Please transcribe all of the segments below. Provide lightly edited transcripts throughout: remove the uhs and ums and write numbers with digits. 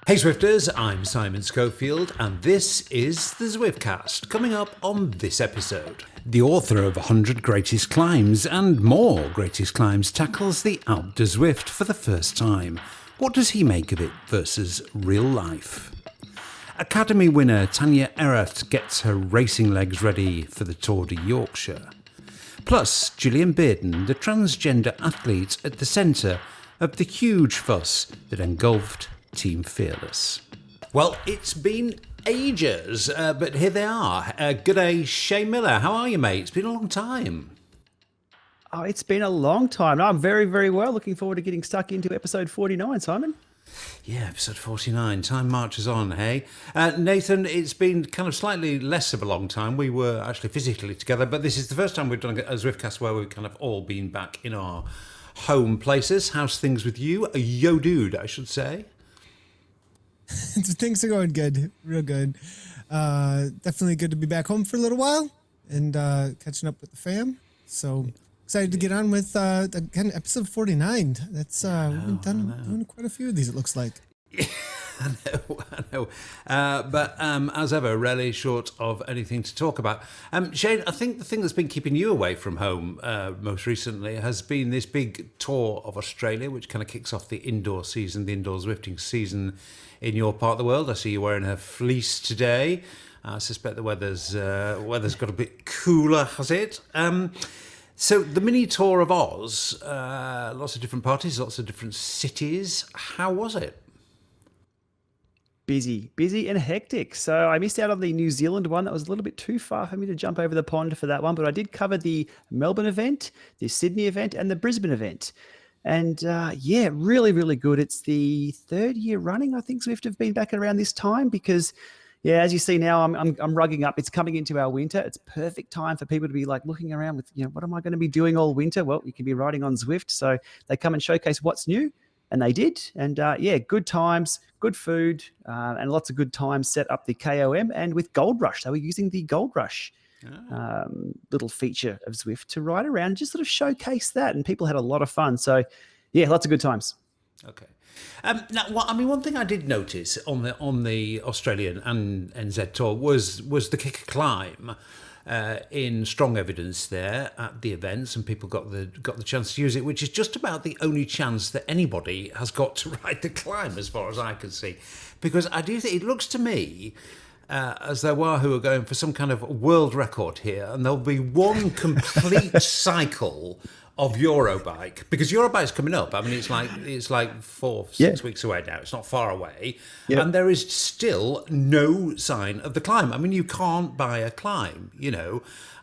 Hey Zwifters, I'm Simon Schofield and this is the Zwiftcast. Coming up on this episode, the author of 100 Greatest Climbs and more Greatest Climbs tackles the Alpe de Zwift for the first time. What does he make of it versus real life? Academy winner Tanya gets her racing legs ready for the Tour de Yorkshire. Plus, Gillian Bearden, the transgender athlete at the centre of the huge fuss that engulfed Team Fearless. Well, it's been ages, but here they are. G'day, Shane Miller. How are you, mate? It's been a long time. Oh, it's been a long time. I'm very, very well. Looking forward to getting stuck into episode 49, Simon. Yeah, episode 49. Time marches on, hey? Nathan, it's been kind of slightly less of a long time. We were actually physically together, but this is the first time we've done a Zwiftcast where we've kind of all been back in our home places. How's things with you? Yo, dude, I should say. Things are going good, real good. Definitely good to be back home for a little while and catching up with the fam. So excited to get on with again episode 49. That's we've been doing quite a few of these. It looks like. I know. But as ever, rarely short of anything to talk about. Shane, I think the thing that's been keeping you away from home most recently has been this big tour of Australia, which kind of kicks off the indoor season, the indoor Zwifting season in your part of the world. I see you wearing a fleece today. I suspect the weather's got a bit cooler, has it? So the mini tour of Oz, lots of different parties, lots of different cities. How was it? Busy and hectic. So I missed out on the New Zealand one. That was a little bit too far for me to jump over the pond for that one, but I did cover the Melbourne event, the Sydney event, and the Brisbane event. And yeah, really, really good. It's the third year running, I think Zwift have been back around this time because, yeah, as you see now, I'm rugging up. It's coming into our winter. It's perfect time for people to be like looking around with, what am I going to be doing all winter? Well, you can be riding on Zwift. So they come and showcase what's new. And they did. And yeah, good times, good food, and lots of good times set up the KOM. And with Gold Rush, they were using the Gold Rush little feature of Zwift to ride around and just sort of showcase that. And people had a lot of fun. So yeah, lots of good times. Okay. Now, one thing I did notice on the Australian and NZ tour was the kicker climb. In strong evidence there at the events, and people got the chance to use it, which is just about the only chance that anybody has got to ride the climb, as far as I can see. Because I do think it looks to me as though Wahoo are going for some kind of world record here, and there'll be one complete cycle of Eurobike, because Eurobike's coming up. I mean, it's like 4-6 weeks away now. It's not far away, and there is still no sign of the climb. I mean, you can't buy a climb.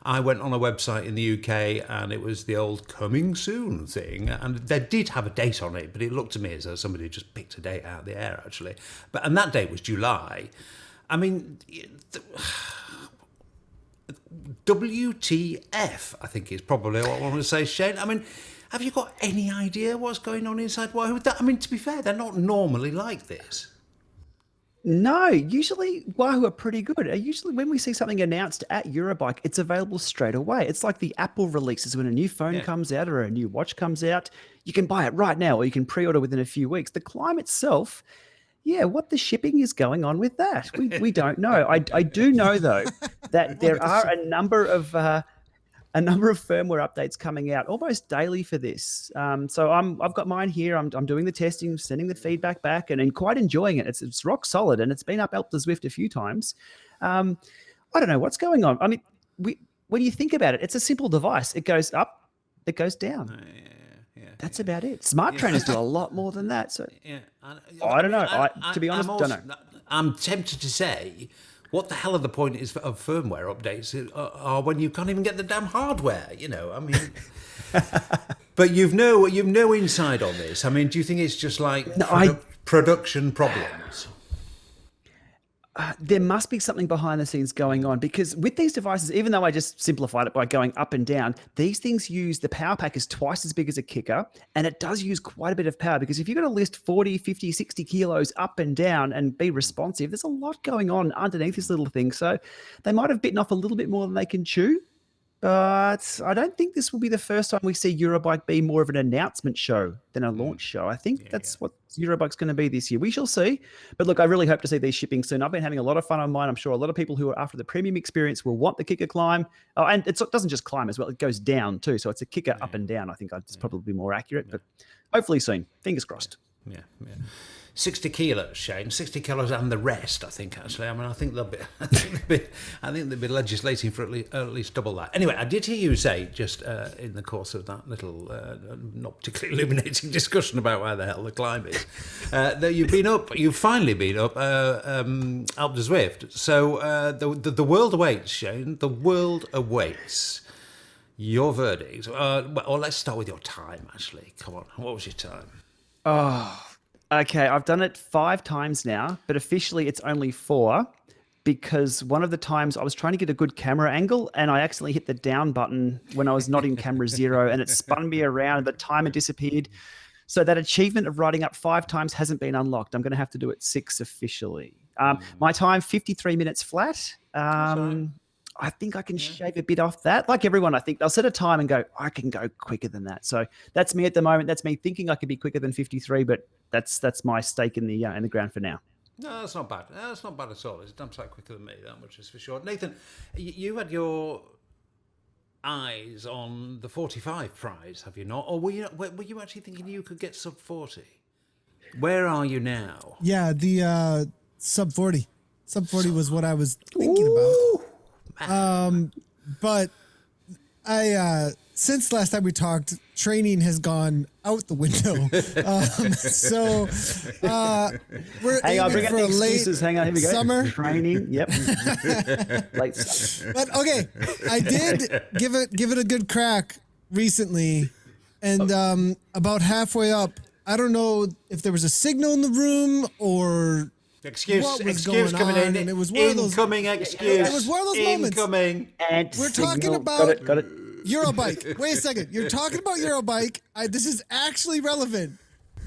I went on a website in the UK, and it was the old "coming soon" thing, and they did have a date on it, but it looked to me as though somebody just picked a date out of the air, actually. And that date was July. I mean, WTF, I think is probably what I want to say, Shane. I mean, have you got any idea what's going on inside Wahoo? I mean, to be fair, they're not normally like this. No, usually Wahoo are pretty good. Usually when we see something announced at Eurobike, it's available straight away. It's like the Apple releases when a new phone comes out or a new watch comes out. You can buy it right now or you can pre-order within a few weeks. The climb itself, yeah, what the shipping is going on with that? We don't know. I do know though that there are a number of firmware updates coming out almost daily for this. So I've got mine here. I'm doing the testing, sending the feedback back, and quite enjoying it. It's rock solid, and it's been up Alpe de Zwift a few times. I don't know what's going on. I mean, when you think about it, it's a simple device. It goes up, it goes down. That's about it. Smart trainers do a lot more than that. So I don't know. To be honest, don't know. I'm tempted to say, what the hell are the point of firmware updates are when you can't even get the damn hardware? I mean, but you've no insight on this. I mean, do you think it's just like production problems? There must be something behind the scenes going on, because with these devices, even though I just simplified it by going up and down, these things use the power pack is twice as big as a kicker, and it does use quite a bit of power, because if you've got to lift 40, 50, 60 kilos up and down and be responsive, there's a lot going on underneath this little thing. So they might have bitten off a little bit more than they can chew. But I don't think this will be the first time we see Eurobike be more of an announcement show than a launch show. I think that's what Eurobike's going to be this year. We shall see. But look, I really hope to see these shipping soon. I've been having a lot of fun on mine. I'm sure a lot of people who are after the premium experience will want the kicker climb. Oh, and it doesn't just climb as well. It goes down too. So it's a kicker up and down. I think it's probably more accurate. But hopefully soon. Fingers crossed. Yeah. 60 kilos, Shane. 60 kilos and the rest, I think, actually. I mean, I think they'll be legislating for at least double that. Anyway, I did hear you say, just in the course of that little, not particularly illuminating discussion about where the hell the climb is, that you've finally been up Alpe de Zwift. So the world awaits, Shane. The world awaits. Your verdict. Well, let's start with your time, actually. Come on. What was your time? Oh, okay. I've done it 5 times now, but officially it's only 4 because one of the times I was trying to get a good camera angle and I accidentally hit the down button when I was not in camera 0 and it spun me around and the timer disappeared. So that achievement of riding up 5 times hasn't been unlocked. I'm going to have to do it 6 officially. My time, 53 minutes flat. I think I can shave a bit off that. Like everyone, I think they'll set a time and go, I can go quicker than that. So that's me at the moment. That's me thinking I could be quicker than 53, but that's my stake in the ground for now. No, that's not bad. That's not bad at all. It's damn sight quicker than me, that much is for sure. Nathan, you had your eyes on the 45 prize, have you not? Or were you actually thinking you could get sub 40? Where are you now? Yeah, the sub 40. Sub 40 was what I was thinking about. But I since last time we talked, training has gone out the window. So we're aiming for a late Hang on, here we go. Summer Training. Yep. Late summer. But okay, I did give it a good crack recently, and about halfway up, I don't know if there was a signal in the room or. Excuse coming in. And it was one incoming of those, excuse. It was one of those moments. Incoming. And we're signal. talking about Got it. Eurobike. Wait a second. You're talking about Eurobike. This is actually relevant.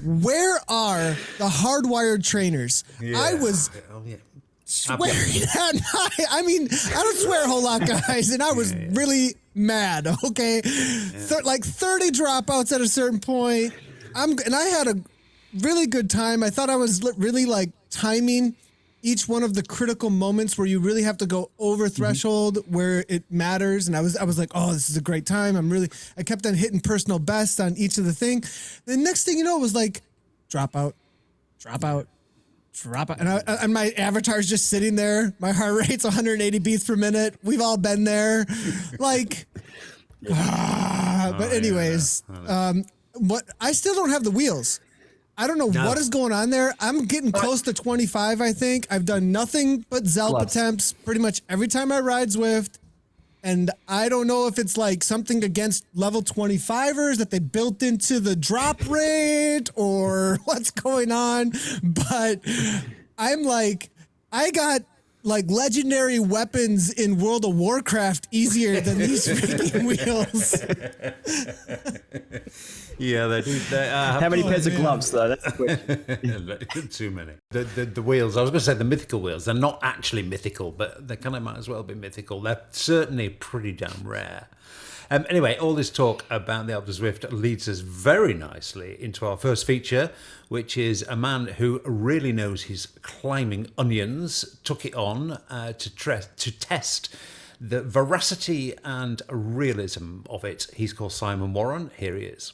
Where are the hardwired trainers? Yeah. I was swearing at night. I mean, I don't swear a whole lot, guys, and I was really mad. Okay, like 30 dropouts at a certain point. And I had a really good time. I thought I was really like timing each one of the critical moments where you really have to go over threshold where it matters. And I was like, oh, this is a great time. I kept on hitting personal best on each of the thing. The next thing you know, it was like drop out. And my avatar's just sitting there. My heart rate's 180 beats per minute. We've all been there. Like, but anyways, what I still don't have the wheels. I don't know what is going on there. I'm getting close to 25, I think. I've done nothing but Zelp attempts pretty much every time I ride Zwift. And I don't know if it's like something against level 25ers that they built into the drop rate or what's going on. But I'm like, I got like legendary weapons in World of Warcraft easier than these freaking wheels. Yeah, they do. How many pairs of gloves, though? That's quick. Too many. The wheels, I was going to say the mythical wheels. They're not actually mythical, but they kind of might as well be mythical. They're certainly pretty damn rare. Anyway, all this talk about the Alpe de Zwift leads us very nicely into our first feature, which is a man who really knows his climbing onions, took it on to test the veracity and realism of it. He's called Simon Warren. Here he is.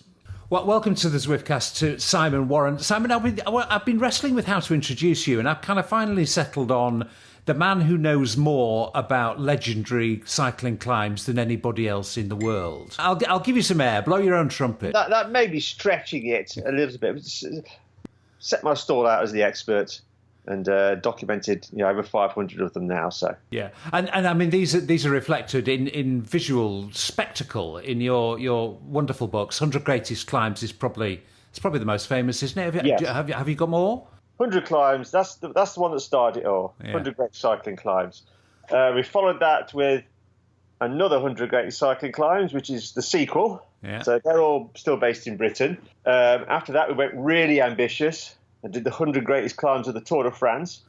Well, welcome to the Zwiftcast to Simon Warren. Simon, I've been wrestling with how to introduce you, and I've kind of finally settled on the man who knows more about legendary cycling climbs than anybody else in the world. I'll give you some air. Blow your own trumpet. That may be stretching it a little bit. Set my stall out as the expert and documented over 500 of them now. So yeah, and I mean these are reflected in visual spectacle in your wonderful books. 100 Greatest Climbs is probably the most famous, isn't it? Have you got more? 100 Climbs. That's the one that started it all. Yeah. 100 Great Cycling Climbs. We followed that with another 100 Great Cycling Climbs, which is the sequel. Yeah. So they're all still based in Britain. After that, we went really ambitious and did the 100 Greatest Climbs of the Tour de France.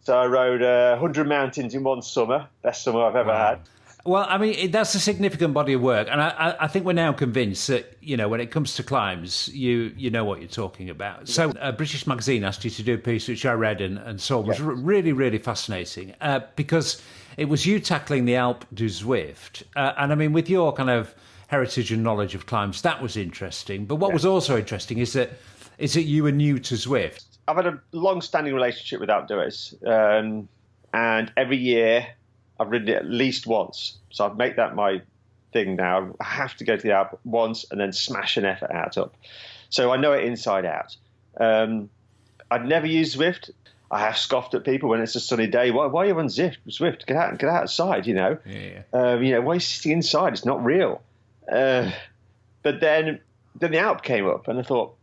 So I rode 100 mountains in one summer. Best summer I've ever had. Well, I mean, that's a significant body of work. And I think we're now convinced that, when it comes to climbs, you know what you're talking about. So a British magazine asked you to do a piece which I read and saw was really, really fascinating because it was you tackling the Alpe du Zwift. And I mean, with your kind of heritage and knowledge of climbs, that was interesting. But what was also interesting is that you were new to Zwift. I've had a long-standing relationship with outdoors. And every year I've ridden it at least once. So I've made that my thing now. I have to go to the Alp once and then smash an effort out up. So I know it inside out. I'd never used Zwift. I have scoffed at people when it's a sunny day. Why are you on Zwift? Get outside, why are you sitting inside? It's not real. But then the Alp came up and I thought,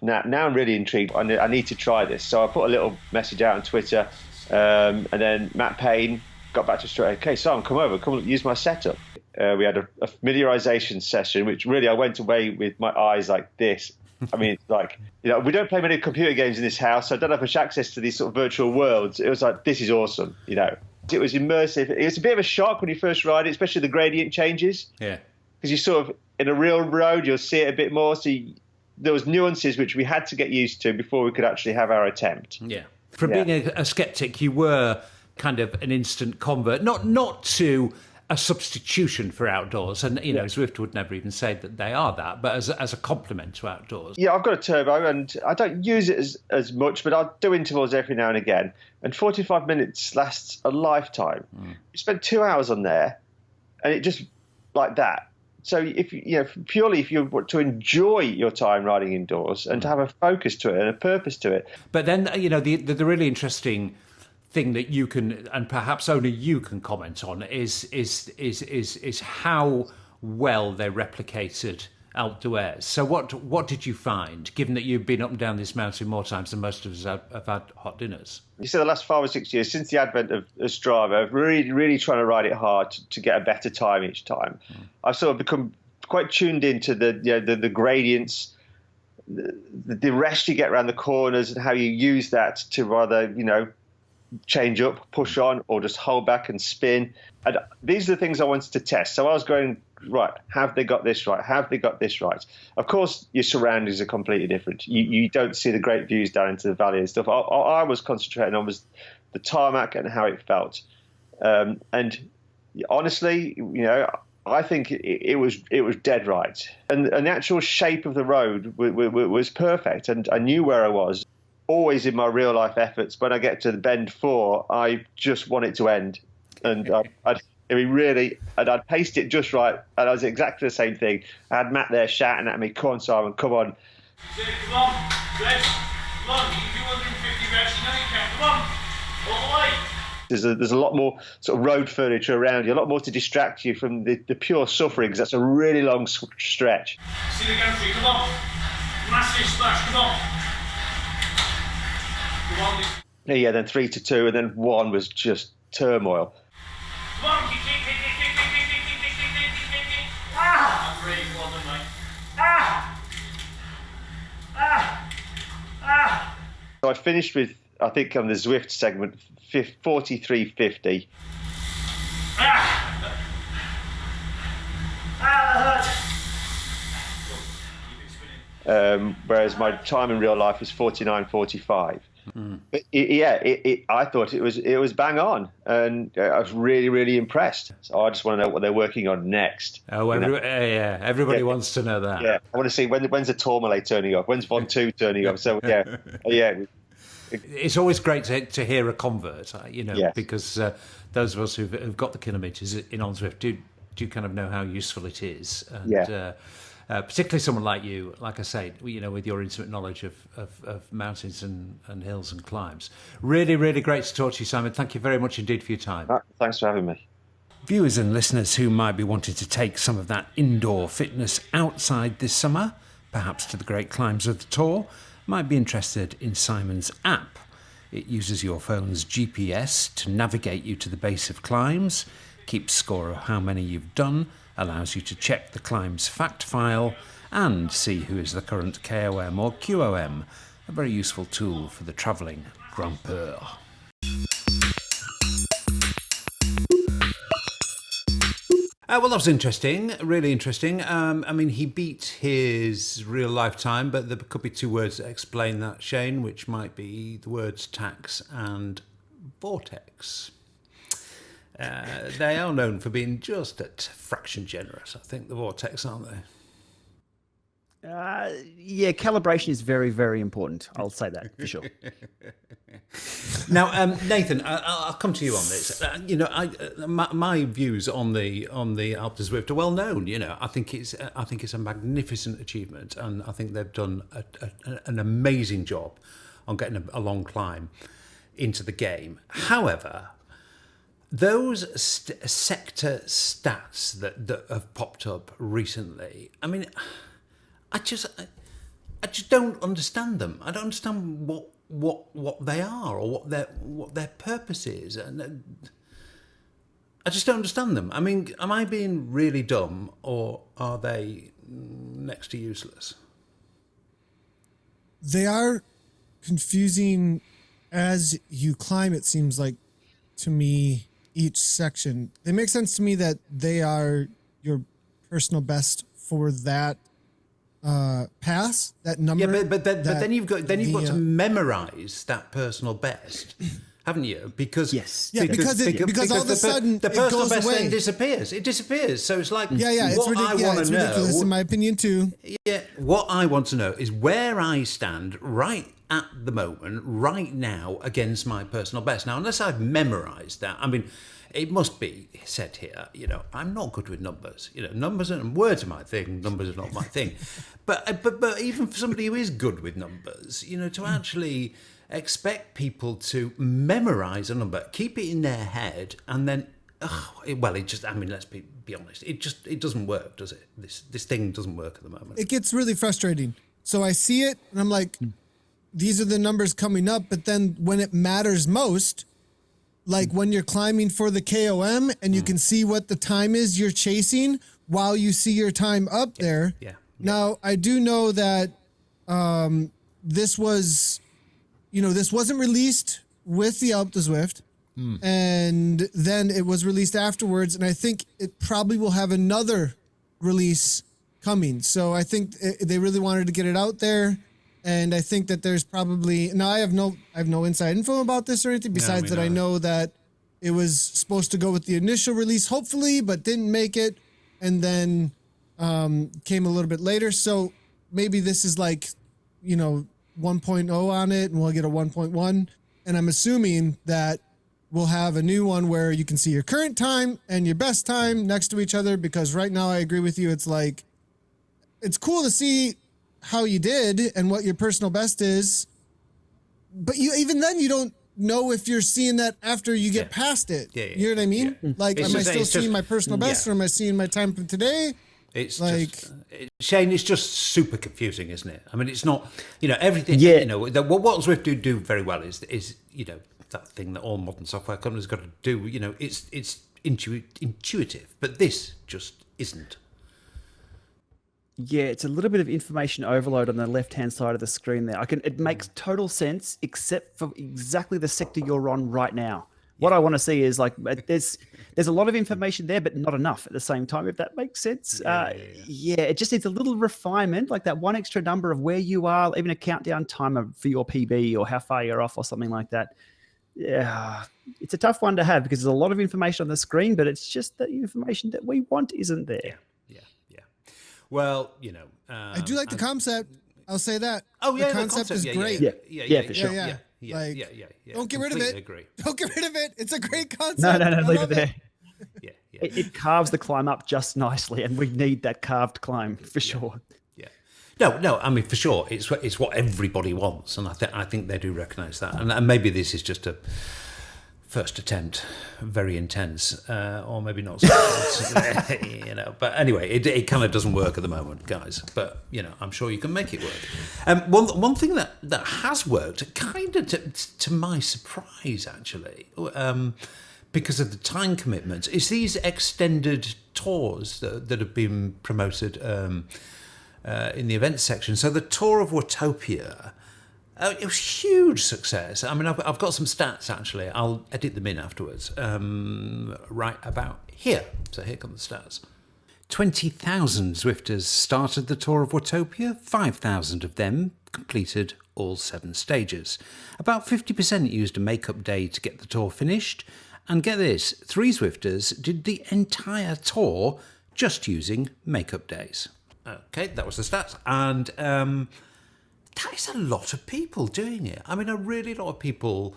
now I'm really intrigued. I need to try this. So I put a little message out on Twitter and then Matt Payne got back to straight. Okay, Simon, come use my setup. We had a familiarization session, which really I went away with my eyes like this. I mean, we don't play many computer games in this house, so I don't have much access to these sort of virtual worlds. It was like, this is awesome, It was immersive. It was a bit of a shock when you first ride it, especially the gradient changes. Yeah. Because you sort of, in a real road, you'll see it a bit more. So there was nuances which we had to get used to before we could actually have our attempt. Yeah. From being a skeptic, you were kind of an instant convert, not to a substitution for outdoors, and Zwift would never even say that they are that, but as a complement to outdoors. Yeah, I've got a turbo, and I don't use it as much, but I'll do intervals every now and again. And 45 minutes lasts a lifetime. You spend 2 hours on there, and it just like that. So if you want to enjoy your time riding indoors and to have a focus to it and a purpose to it. But then the really interesting thing that you can, and perhaps only you can comment on, is how well they replicated Alpe d'Huez. So what did you find, given that you've been up and down this mountain more times than most of us have had hot dinners? You said the last 5 or 6 years, since the advent of Strava, I've really, really trying to ride it hard to get a better time each time. I've sort of become quite tuned into the gradients, the rest you get around the corners, and how you use that to either change up, push on, or just hold back and spin. And these are the things I wanted to test. So I was going, right, have they got this right? Have they got this right? Of course, your surroundings are completely different. You don't see the great views down into the valley and stuff. I was concentrating on was the tarmac and how it felt. And honestly, I think it was dead right. And the actual shape of the road was perfect. And I knew where I was. Always in my real life efforts, when I get to the bend 4, I just want it to end. And I'd paced it just right, and I was exactly the same thing. I had Matt there shouting at me, "Come on, Simon, come on." Come on, reps, come on, you can do 150 reps, you know you can, come on, all the way. There's a lot more sort of road furniture around you, a lot more to distract you from the pure suffering, because that's a really long stretch. See the gantry, come on, massive splash, come on. Yeah, then 3 to 2, and then 1 was just turmoil. Come on, kick. Ah! I'm really well done, mate. Ah! So I finished with, I think on the Zwift segment, 43.50. Whereas my time in real life was 49.45. But I thought it was bang on, and I was really, really impressed. So I just want to know what they're working on next. Oh, everybody wants to know that. Yeah, I want to see when's the Tourmalet turning up, when's Von 2 turning up. So yeah. It's always great to hear a convert, because those of us who've got the kilometres in on Zwift do kind of know how useful it is. And, particularly someone like you, like I say, with your intimate knowledge of mountains and hills and climbs. Really, really great to talk to you, Simon. Thank you very much indeed for your time. Thanks for having me. Viewers and listeners who might be wanting to take some of that indoor fitness outside this summer, perhaps to the great climbs of the Tour, might be interested in Simon's app. It uses your phone's GPS to navigate you to the base of climbs, keeps score of how many you've done, allows you to check the climb's fact file and see who is the current KOM or QOM, a very useful tool for the travelling grimpeur. Well, that was interesting, really interesting. I mean, he beat his real lifetime, but there could be two words that explain that, Shane, which might be the words tax and vortex. They are known for being just a fraction generous, I think, the vortex, aren't they? Yeah, calibration is very, very important. I'll say that for sure. Now, Nathan, I'll come to you on this. My views on the Alpe Zwift are well known. I think it's a magnificent achievement, and I think they've done an amazing job on getting a long climb into the game. However, those sector stats that have popped up recently, I mean, I just don't understand them. I don't understand what they are or what their purpose is, and I just don't understand them. I mean, am I being really dumb, or are they next to useless? They are confusing as you climb, it seems like to me, each section. They make sense to me that they are your personal best for that pass, that number. Yeah, but then you've got to memorize that personal best, haven't you? Because yes, because all of a sudden the personal goes best away. Then disappears. It disappears. So it's like it's ridiculous in my opinion too. Yeah, what I want to know is where I stand right at the moment, right now, against my personal best. Now, unless I've memorized that, I mean, it must be said here, I'm not good with numbers. Numbers and words are my thing. Numbers are not my thing. But even for somebody who is good with numbers, to actually expect people to memorize a number, keep it in their head, and then, let's be honest, it doesn't work, does it? This thing doesn't work at the moment. It gets really frustrating. So I see it, and I'm like, these are the numbers coming up, but then when it matters most, like when you're climbing for the KOM and you can see what the time is you're chasing while you see your time up there. Yeah. Now, I do know that this was, this wasn't released with the Alpe Zwift, and then it was released afterwards, and I think it probably will have another release coming. So I think they really wanted to get it out there. And I think that there's probably now I have no inside info about this or anything besides that I know that it was supposed to go with the initial release, hopefully, but didn't make it, and then came a little bit later. So maybe this is like 1.0 on it, and we'll get a 1.1. And I'm assuming that we'll have a new one where you can see your current time and your best time next to each other. Because right now I agree with you. It's like it's cool to see how you did and what your personal best is, but even then you don't know if you're seeing that after you get past it. You know what I mean? Like, am I still seeing my personal best, or am I seeing my time from today? It's like Shane. It's just super confusing, isn't it? I mean, it's not everything. What Zwift do very well is that thing that all modern software companies got to do. It's intuitive, but this just isn't. Yeah, it's a little bit of information overload on the left-hand side of the screen there. It makes total sense, except for exactly the sector you're on right now. What I want to see is like there's a lot of information there, but not enough at the same time, if that makes sense. It just needs a little refinement, like that one extra number of where you are, even a countdown timer for your PB or how far you're off or something like that. Yeah, it's a tough one to have because there's a lot of information on the screen, but it's just the information that we want isn't there. Yeah. Well, I do like the concept. I'll say that. Oh yeah, the concept is great. Yeah, for sure. Yeah. Don't get rid of it. Agree. Don't get rid of it. It's a great concept. No, leave it there. Yeah. It carves the climb up just nicely, and we need that carved climb for sure. Yeah. No. I mean, for sure, it's what everybody wants, and I think they do recognise that, and maybe this is just a first attempt, very intense, or maybe not so intense, But anyway, it kind of doesn't work at the moment, guys. But I'm sure you can make it work. One thing that has worked, kind of to my surprise, actually, because of the time commitments, is these extended tours that have been promoted in the events section. So the Tour of Watopia It was huge success. I mean, I've got some stats, actually. I'll edit them in afterwards. Right about here. So here come the stats. 20,000 Zwifters started the Tour of Watopia. 5,000 of them completed all 7 stages. About 50% used a make-up day to get the tour finished. And get this, 3 Zwifters did the entire tour just using make-up days. Okay, that was the stats. And that is a lot of people doing it. I mean, a really lot of people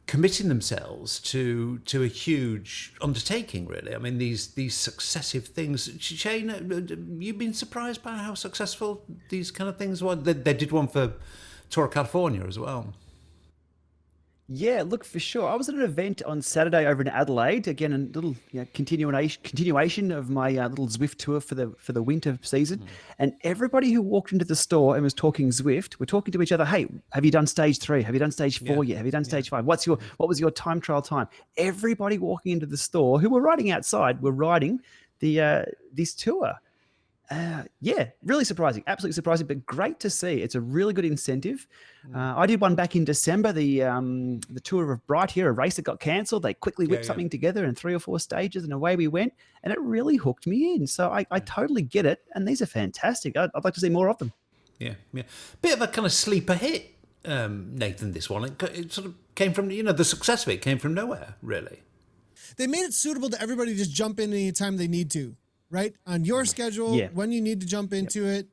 committing themselves to a huge undertaking, really. I mean, these successive things. Shane, you've been surprised by how successful these kind of things were? They did one for Tour of California as well. Yeah, look, for sure. I was at an event on Saturday over in Adelaide. Again, a little continuation of my little Zwift tour for the winter season. And everybody who walked into the store and was talking Zwift were talking to each other. Hey, have you done stage 3? Have you done stage 4 yet? Have you done stage 5? What was your time trial time? Everybody walking into the store who were riding outside were riding this tour. Yeah, really surprising, absolutely surprising, but great to see. It's a really good incentive. I did one back in December, the Tour of Bright here, a race that got cancelled. They quickly whipped something together in 3 or 4 stages, and away we went. And it really hooked me in. So I totally get it, and these are fantastic. I'd like to see more of them. Yeah. Bit of a kind of sleeper hit, Nathan. This one, it sort of came from the success of it came from nowhere, really. They made it suitable to everybody to just jump in anytime they need to. Right? On your schedule, when you need to jump into it,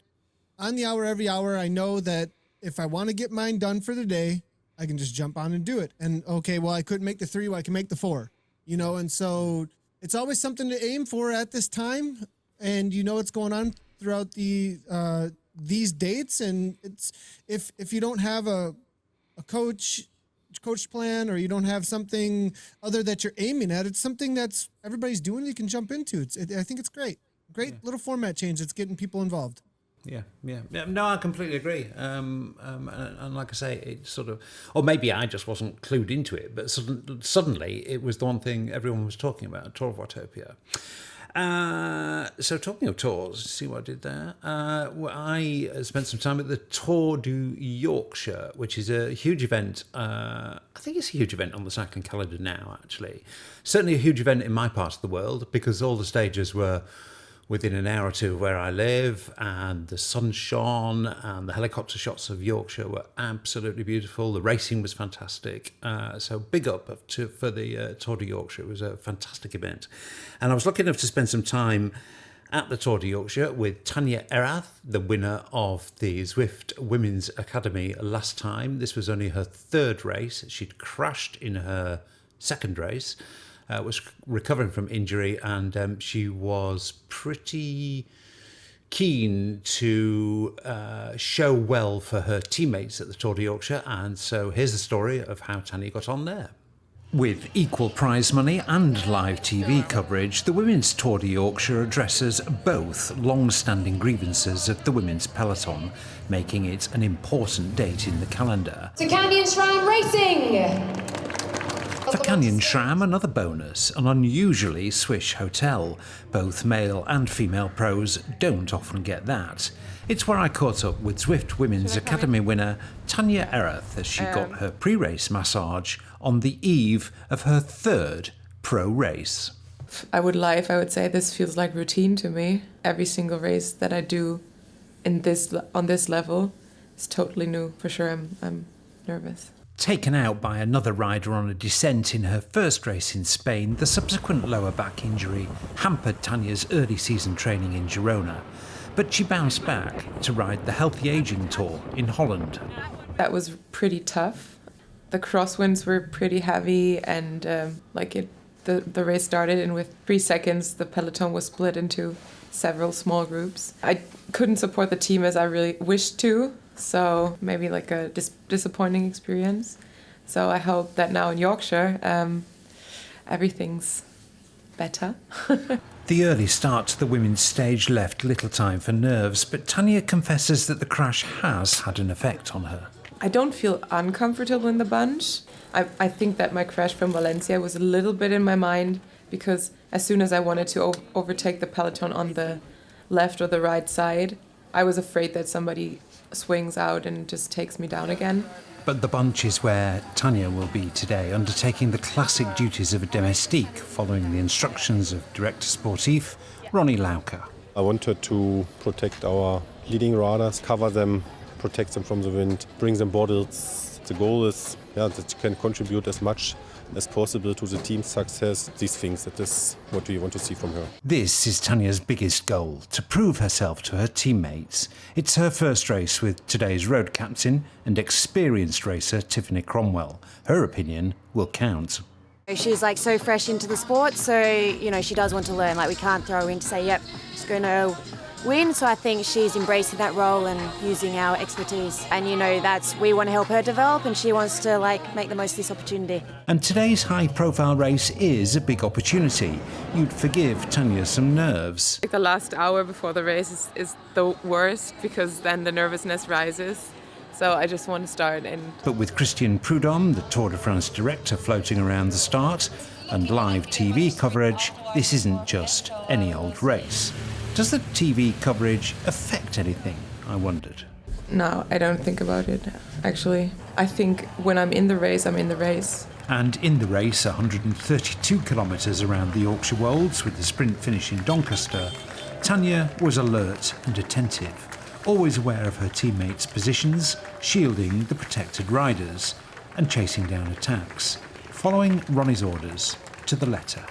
on the hour, every hour. I know that if I want to get mine done for the day, I can just jump on and do it. And okay, well, I couldn't make the 3, well, I can make the 4, and so it's always something to aim for at this time. And what's going on throughout these dates. And it's, if you don't have a coach plan, or you don't have something other that you're aiming at, it's something that's everybody's doing, you can jump into. I think it's great little format change that's getting people involved. Yeah. No, I completely agree. And like I say, it sort of, or maybe I just wasn't clued into it, but suddenly it was the one thing everyone was talking about, Tour of Watopia. So talking of tours, see what I did there? I spent some time at the Tour du Yorkshire, which is a huge event. I think it's a huge event on the cycling calendar now, actually. Certainly a huge event in my part of the world, because all the stages were within an hour or two of where I live, and the sun shone, and the helicopter shots of Yorkshire were absolutely beautiful. The racing was fantastic. So big up for the Tour de Yorkshire. It was a fantastic event. And I was lucky enough to spend some time at the Tour de Yorkshire with Tanya, the winner of the Zwift Women's Academy last time. This was only her 3rd race. She'd crashed in her 2nd race. Was recovering from injury, and she was pretty keen to show well for her teammates at the Tour de Yorkshire, and so here's the story of how Tanya got on there. With equal prize money and live TV coverage, the Women's Tour de Yorkshire addresses both long-standing grievances of the women's peloton, making it an important date in the calendar. To Canyon Shrine Racing! For Canyon Shram, another bonus, an unusually swish hotel. Both male and female pros don't often get that. It's where I caught up with Zwift Women's Academy winner Tanya as she got her pre-race massage on the eve of her 3rd pro race. I would lie if I would say this feels like routine to me. Every single race that I do on this level is totally new. For sure, I'm nervous. Taken out by another rider on a descent in her 1st race in Spain, the subsequent lower back injury hampered Tanya's early season training in Girona. But she bounced back to ride the Healthy Aging Tour in Holland. That was pretty tough. The crosswinds were pretty heavy, and the race started, and with 3 seconds the peloton was split into several small groups. I couldn't support the team as I really wished to, so maybe like a disappointing experience. So I hope that now in Yorkshire, everything's better. The early start to the women's stage left little time for nerves, but Tanya confesses that the crash has had an effect on her. I don't feel uncomfortable in the bunch. I think that my crash from Valencia was a little bit in my mind, because as soon as I wanted to overtake the peloton on the left or the right side, I was afraid that somebody swings out and just takes me down again. But the bunch is where Tanya will be today, undertaking the classic duties of a domestique, following the instructions of director sportif Ronnie Lauker. I wanted to protect our leading riders, cover them, protect them from the wind, bring them bottles. The goal is that you can contribute as much as possible to the team's success. These things, that is what we want to see from her. This is Tanya's biggest goal, to prove herself to her teammates. It's her first race with today's road captain and experienced racer Tiffany Cromwell. Her opinion will count. She's like so fresh into the sport, so she does want to learn. Like, we can't throw her in to say, yep, she's going to win. So I think she's embracing that role and using our expertise. And we want to help her develop, and she wants to make the most of this opportunity. And today's high-profile race is a big opportunity. You'd forgive Tanya some nerves. The last hour before the race is the worst, because then the nervousness rises. So I just want to start in. But with Christian Prudhomme, the Tour de France director, floating around the start, and live TV coverage, this isn't just any old race. Does the TV coverage affect anything, I wondered? No, I don't think about it, actually. I think when I'm in the race, I'm in the race. And in the race, 132 kilometres around the Yorkshire Wolds, with the sprint finish in Doncaster, Tanya was alert and attentive, always aware of her teammates' positions, shielding the protected riders, and chasing down attacks, following Ronnie's orders to the letter.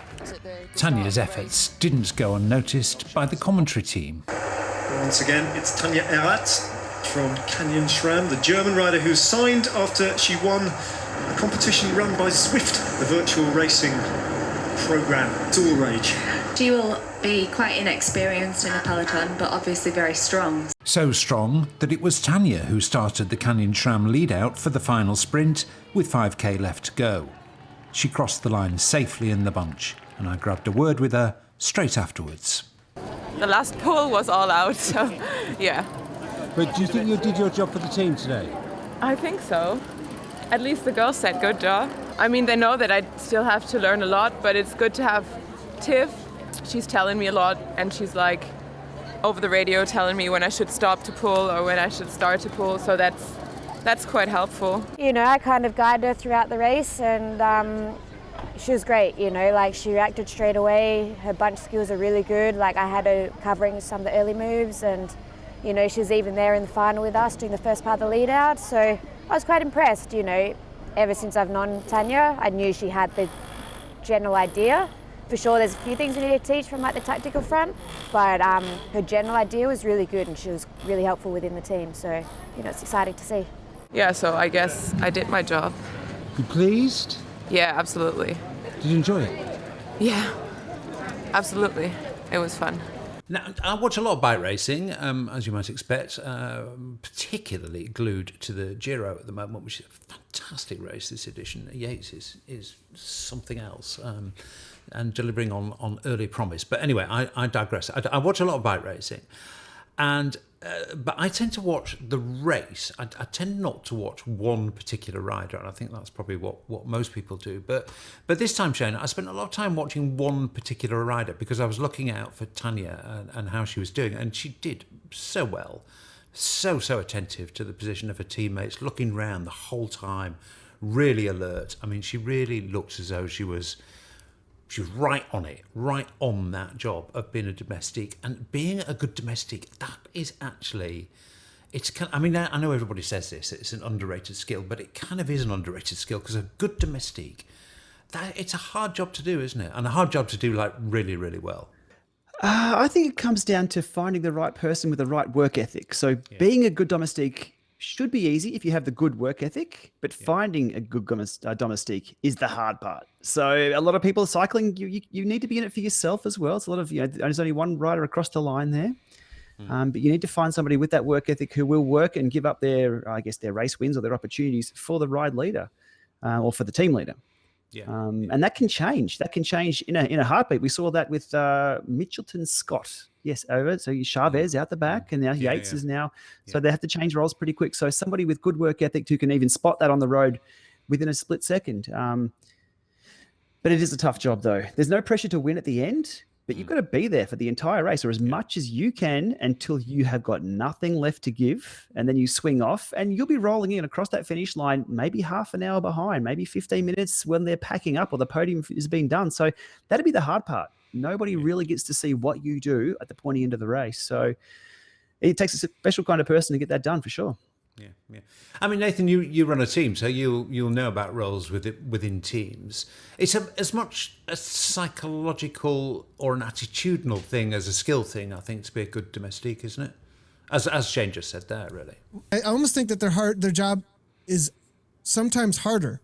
Tanya's efforts didn't go unnoticed by the commentary team. Once again, it's Tanya Erath from Canyon SRAM, the German rider who signed after she won a competition run by Zwift, the virtual racing program. It's all rage. She will be quite inexperienced in a peloton, but obviously very strong. So strong that it was Tanya who started the Canyon SRAM lead-out for the final sprint with 5k left to go. She crossed the line safely in the bunch, and I grabbed a word with her straight afterwards. The last pull was all out, so yeah. But do you think you did your job for the team today? I think so. At least the girls said good job. I mean, they know that I still have to learn a lot, but it's good to have Tiff. She's telling me a lot, and she's over the radio telling me when I should stop to pull or when I should start to pull, so that's quite helpful. I kind of guided her throughout the race, and she was great, she reacted straight away. Her bunch skills are really good. I had her covering some of the early moves, and she was even there in the final with us doing the first part of the lead out, so I was quite impressed. Ever since I've known Tanya, I knew she had the general idea. For sure, there's a few things we need to teach from the tactical front, but her general idea was really good, and she was really helpful within the team, so it's exciting to see. Yeah, so I guess I did my job. You pleased? Yeah, absolutely. Did you enjoy it? Yeah, absolutely. It was fun. Now, I watch a lot of bike racing, as you might expect, particularly glued to the Giro at the moment, which is a fantastic race this edition. Yates is something else, and delivering on early promise. But anyway, I digress. I watch a lot of bike racing, and but I tend to watch the race. I tend not to watch one particular rider, and I think that's probably what most people do. But this time, Shane, I spent a lot of time watching one particular rider because I was looking out for Tanya and how she was doing, and she did so well, so attentive to the position of her teammates, looking round the whole time, really alert. I mean, she really looked as though she was right on it, right on that job of being a domestique. And being a good domestique, that is actually, I know everybody says this, it's an underrated skill, but it kind of is an underrated skill, because a good domestique, it's a hard job to do, isn't it? And a hard job to do really, really well. I think it comes down to finding the right person with the right work ethic. So being a good domestique should be easy if you have the good work ethic, but finding a good domestique is the hard part. So a lot of people cycling, you need to be in it for yourself as well. It's a lot of, there's only one rider across the line there. But you need to find somebody with that work ethic who will work and give up their race wins or their opportunities for the ride leader or for the team leader. Yeah. And that can change. That can change in a heartbeat. We saw that with Mitchelton Scott. Yes, over. So Chavez out the back, and now Yates is now. So they have to change roles pretty quick. So somebody with good work ethic who can even spot that on the road within a split second. But it is a tough job, though. There's no pressure to win at the end. but you've got to be there for the entire race or as much as you can until you have got nothing left to give. And then you swing off and you'll be rolling in across that finish line, maybe half an hour behind, maybe 15 minutes when they're packing up or the podium is being done. So that'd be the hard part. Nobody really gets to see what you do at the pointy end of the race. So it takes a special kind of person to get that done for sure. Yeah. I mean, Nathan, you run a team, so you'll know about roles within teams. It's as much a psychological or an attitudinal thing as a skill thing, I think, to be a good domestique, isn't it? As Shane just said there, really. I almost think that their job is sometimes harder.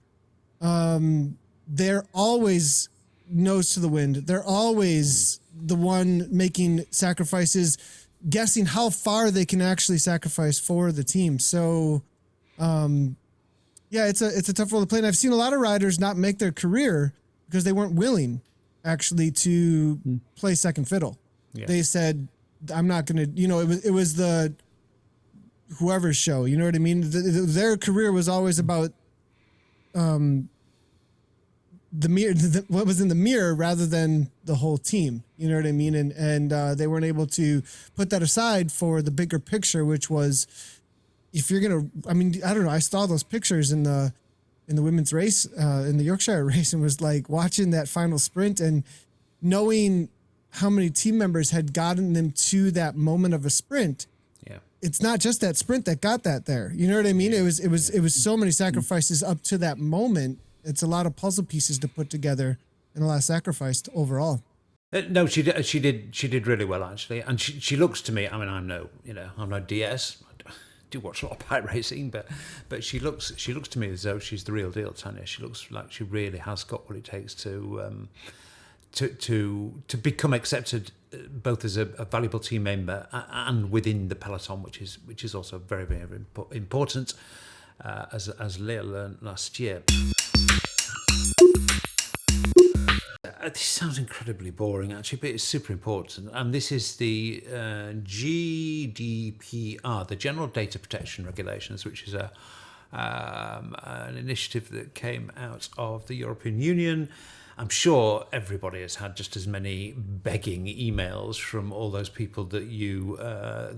They're always nose to the wind. They're always the one making sacrifices, guessing how far they can actually sacrifice for the team. So, it's a tough role to play. And I've seen a lot of riders not make their career because they weren't willing actually to play second fiddle. Yeah. They said, I'm not going to, it was the whoever's show, you know what I mean? Their career was always about, the mirror, what was in the mirror rather than the whole team, you know what I mean? And they weren't able to put that aside for the bigger picture, which was if you're going to, I don't know. I saw those pictures in the women's race, in the Yorkshire race, and was like watching that final sprint and knowing how many team members had gotten them to that moment of a sprint. Yeah. It's not just that sprint that got that there. You know what I mean? It was so many sacrifices up to that moment. It's a lot of puzzle pieces to put together and a lot of sacrifice overall. No, she did really well, actually. And she looks to me, I'm no DS. I do watch a lot of bike racing, but she looks to me as though she's the real deal, Tanya. She looks like she really has got what it takes to become accepted both as a valuable team member and within the peloton, which is also very, very important, as Leah learned last year. This sounds incredibly boring, actually, but it's super important. And this is the GDPR, the General Data Protection Regulations, which is an initiative that came out of the European Union. I'm sure everybody has had just as many begging emails from all those people that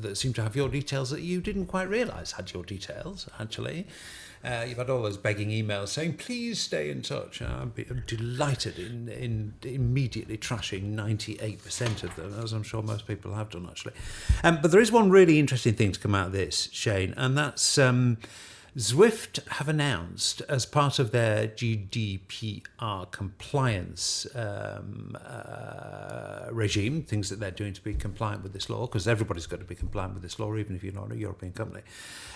that seem to have your details that you didn't quite realise had your details, actually. You've had all those begging emails saying, please stay in touch. I'm delighted in immediately trashing 98% of them, as I'm sure most people have done, actually. But there is one really interesting thing to come out of this, Shane, and that's Zwift have announced, as part of their GDPR compliance regime, things that they're doing to be compliant with this law, because everybody's got to be compliant with this law, even if you're not a European company.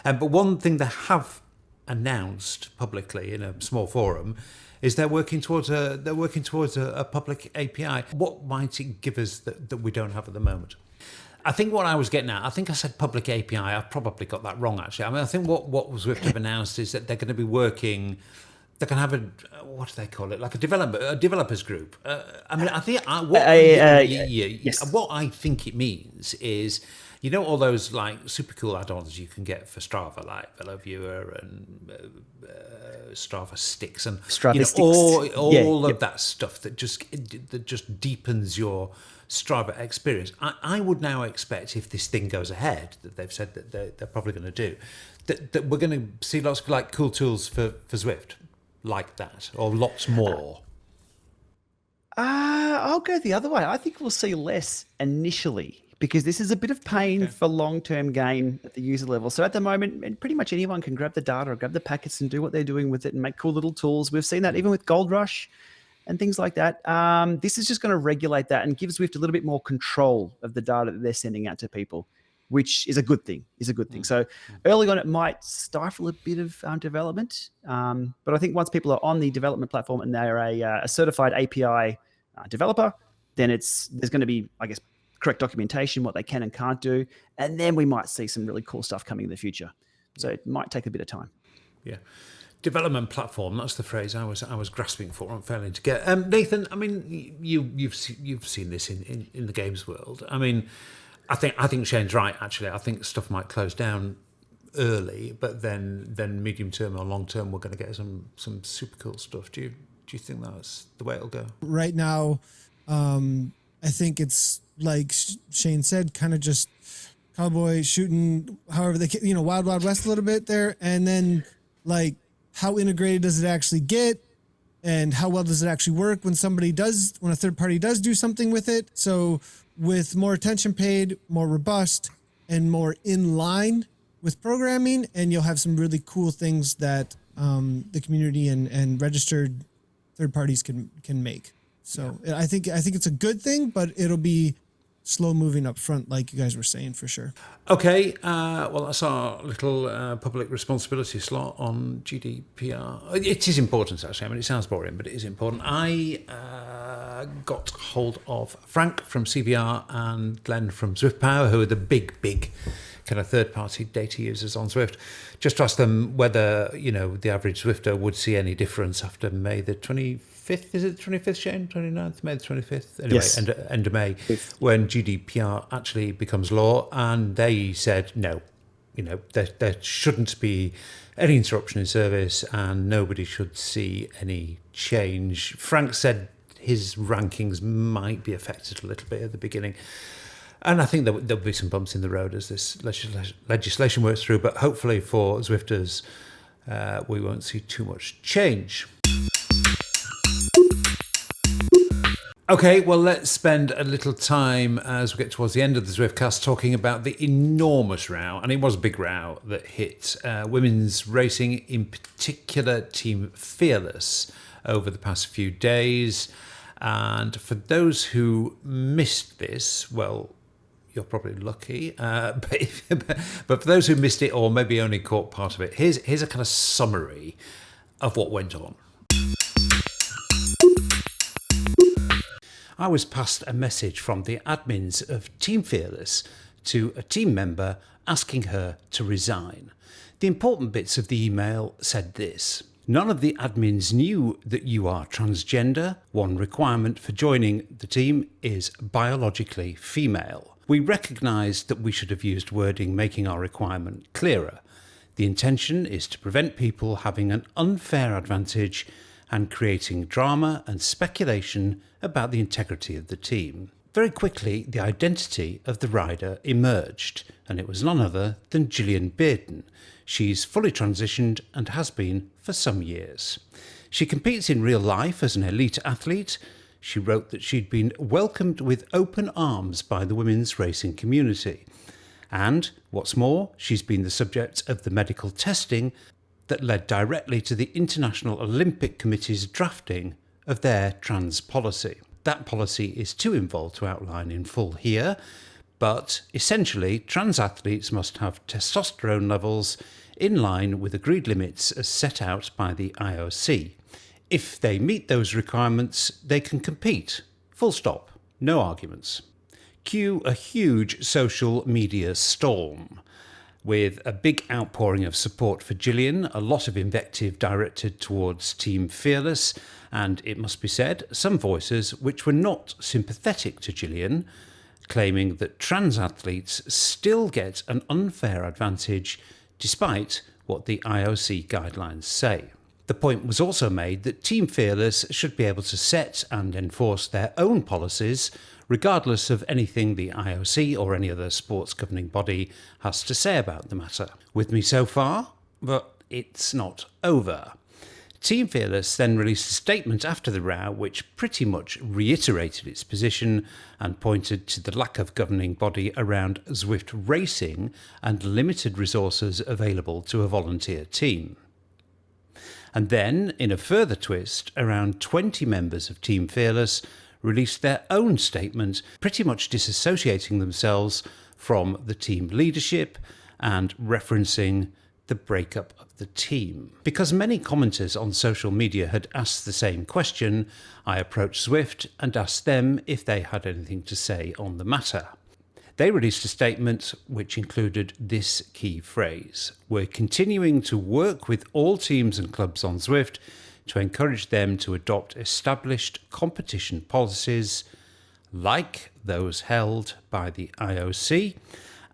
But one thing they have announced publicly in a small forum is they're working towards a public API. What might it give us that we don't have at the moment? I think what I was getting at, I think I said public API. I've probably got that wrong, actually. I think what Zwift have announced is that they're going to be working. They're going to have what do they call it? Like a developers group. I think what I think it means is, all those like super cool add-ons you can get for Strava, like VeloViewer and Strava Sticks and all of that stuff that just deepens your Strava experience. I would now expect, if this thing goes ahead, that they've said that they're probably going to do, that we're going to see lots of like cool tools for Zwift like that, or lots more. I'll go the other way. I think we'll see less initially, because this is a bit of pain for long-term gain at the user level. So at the moment, pretty much anyone can grab the data or grab the packets and do what they're doing with it and make cool little tools. We've seen that even with Gold Rush and things like that. This is just going to regulate that and give Zwift a little bit more control of the data that they're sending out to people, which is a good thing. So early on, it might stifle a bit of development. But I think once people are on the development platform and they're a certified API developer, then there's going to be, I guess, correct documentation, what they can and can't do. And then we might see some really cool stuff coming in the future. So it might take a bit of time. Yeah. Development platform, that's the phrase I was grasping for and failing to get. Nathan, you've seen this in the games world. I think Shane's right, actually. I think stuff might close down early, but then medium term or long term we're going to get some super cool stuff. Do you think that's the way it'll go? Right now, I think it's like Shane said, kind of just cowboy shooting however they can, wild, wild west a little bit there. And then like how integrated does it actually get? And how well does it actually work when a third party does do something with it? So with more attention paid, more robust, and more in line with programming, and you'll have some really cool things that the community and registered third parties can make. So I think it's a good thing, but it'll be slow moving up front, like you guys were saying, for sure. Okay, well, that's our little public responsibility slot on GDPR. It is important, actually. I mean, it sounds boring, but it is important. I got hold of Frank from CVR and Glenn from Zwift Power, who are the big kind of third-party data users on Zwift, just to ask them whether, the average Zwifter would see any difference after May the 25th. Is it the 25th, Shane? 29th? May the 25th? Anyway, Yes. End of May, when GDPR actually becomes law. And they said no. There shouldn't be any interruption in service and nobody should see any change. Frank said his rankings might be affected a little bit at the beginning. And I think there'll be some bumps in the road as this legislation works through, but hopefully for Zwifters, we won't see too much change. Okay, well, let's spend a little time as we get towards the end of the Zwiftcast talking about the enormous row, and it was a big row, that hit women's racing, in particular Team Fearless, over the past few days. And for those who missed this, well, you're probably lucky, but for those who missed it or maybe only caught part of it, here's a kind of summary of what went on. I was passed a message from the admins of Team Fearless to a team member asking her to resign. The important bits of the email said this: none of the admins knew that you are transgender. One requirement for joining the team is biologically female. We recognised that we should have used wording making our requirement clearer. The intention is to prevent people having an unfair advantage and creating drama and speculation about the integrity of the team. Very quickly, the identity of the rider emerged, and it was none other than Gillian Bearden. She's fully transitioned and has been for some years. She competes in real life as an elite athlete. She wrote that she'd been welcomed with open arms by the women's racing community. And, what's more, she's been the subject of the medical testing that led directly to the International Olympic Committee's drafting of their trans policy. That policy is too involved to outline in full here, but essentially, trans athletes must have testosterone levels in line with agreed limits as set out by the IOC. If they meet those requirements, they can compete. Full stop. No arguments. Cue a huge social media storm, with a big outpouring of support for Gillian, a lot of invective directed towards Team Fearless, and it must be said, some voices which were not sympathetic to Gillian, claiming that trans athletes still get an unfair advantage despite what the IOC guidelines say. The point was also made that Team Fearless should be able to set and enforce their own policies, regardless of anything the IOC or any other sports governing body has to say about the matter. With me so far? But it's not over. Team Fearless then released a statement after the row which pretty much reiterated its position and pointed to the lack of governing body around Zwift racing and limited resources available to a volunteer team. And then, in a further twist, around 20 members of Team Fearless released their own statement, pretty much disassociating themselves from the team leadership and referencing the breakup of the team. Because many commenters on social media had asked the same question, I approached Zwift and asked them if they had anything to say on the matter. They released a statement which included this key phrase: we're continuing to work with all teams and clubs on Zwift to encourage them to adopt established competition policies like those held by the IOC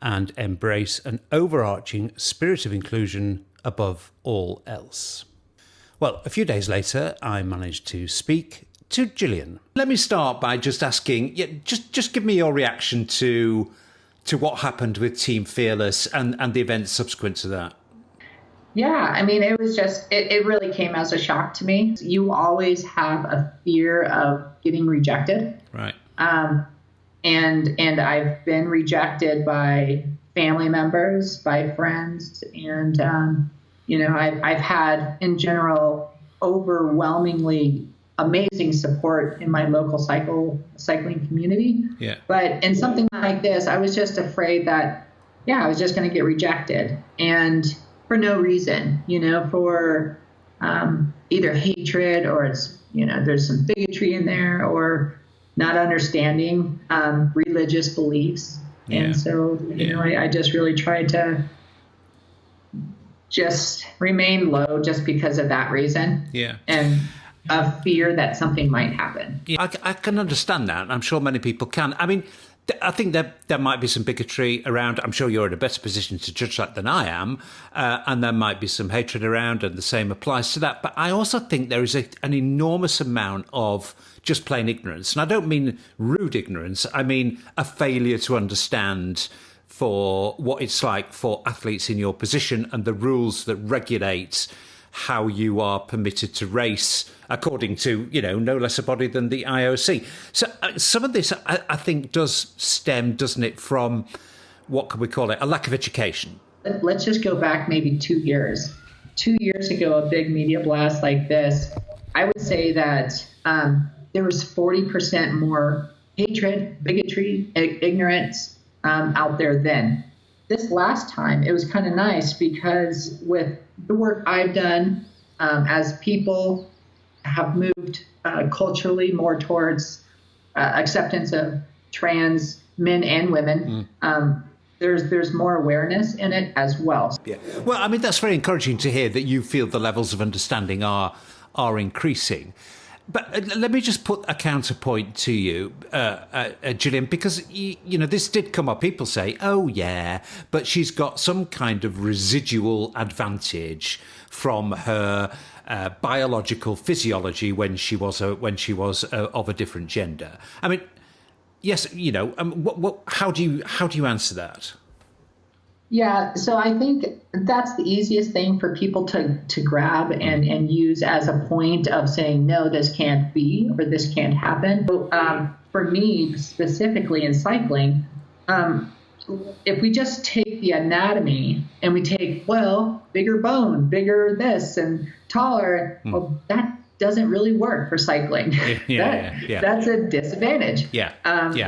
and embrace an overarching spirit of inclusion above all else. Well, a few days later, I managed to speak to Gillian. Let me start by just asking, just give me your reaction to what happened with Team Fearless and the events subsequent to that. Yeah, I mean, it was just, it really came as a shock to me. You always have a fear of getting rejected. Right. And I've been rejected by family members, by friends, and, I've had, in general, overwhelmingly amazing support in my local cycling community. Yeah. But in something like this, I was just afraid that, I was just going to get rejected. And for no reason, for either hatred or it's, there's some bigotry in there or not understanding religious beliefs. Yeah. And so, I just really tried to just remain low just because of that reason. Yeah. And a fear that something might happen. Yeah, I can understand that. I'm sure many people can. I mean, I think there might be some bigotry around. I'm sure you're in a better position to judge that than I am. And there might be some hatred around, and the same applies to that. But I also think there is an enormous amount of just plain ignorance. And I don't mean rude ignorance. I mean a failure to understand for what it's like for athletes in your position and the rules that regulate how you are permitted to race according to, no less a body than the IOC. So some of this, I think, does stem, doesn't it, from, what can we call it, a lack of education? Let's just go back maybe 2 years. 2 years ago, a big media blast like this, I would say that there was 40% more hatred, bigotry, ignorance out there then. This last time, it was kind of nice because with the work I've done, as people have moved culturally more towards acceptance of trans men and women, there's more awareness in it as well. Yeah. Well, I mean, that's very encouraging to hear that you feel the levels of understanding are increasing. But let me just put a counterpoint to you, Gillian, because, this did come up. People say, oh, yeah, but she's got some kind of residual advantage from her biological physiology when she was of a different gender. I mean, yes, how do you answer that? Yeah, so I think that's the easiest thing for people to grab and use as a point of saying, no, this can't be or this can't happen. But, for me, specifically in cycling, if we just take the anatomy and we take, bigger bone, bigger this and taller, well, that doesn't really work for cycling. That's a disadvantage.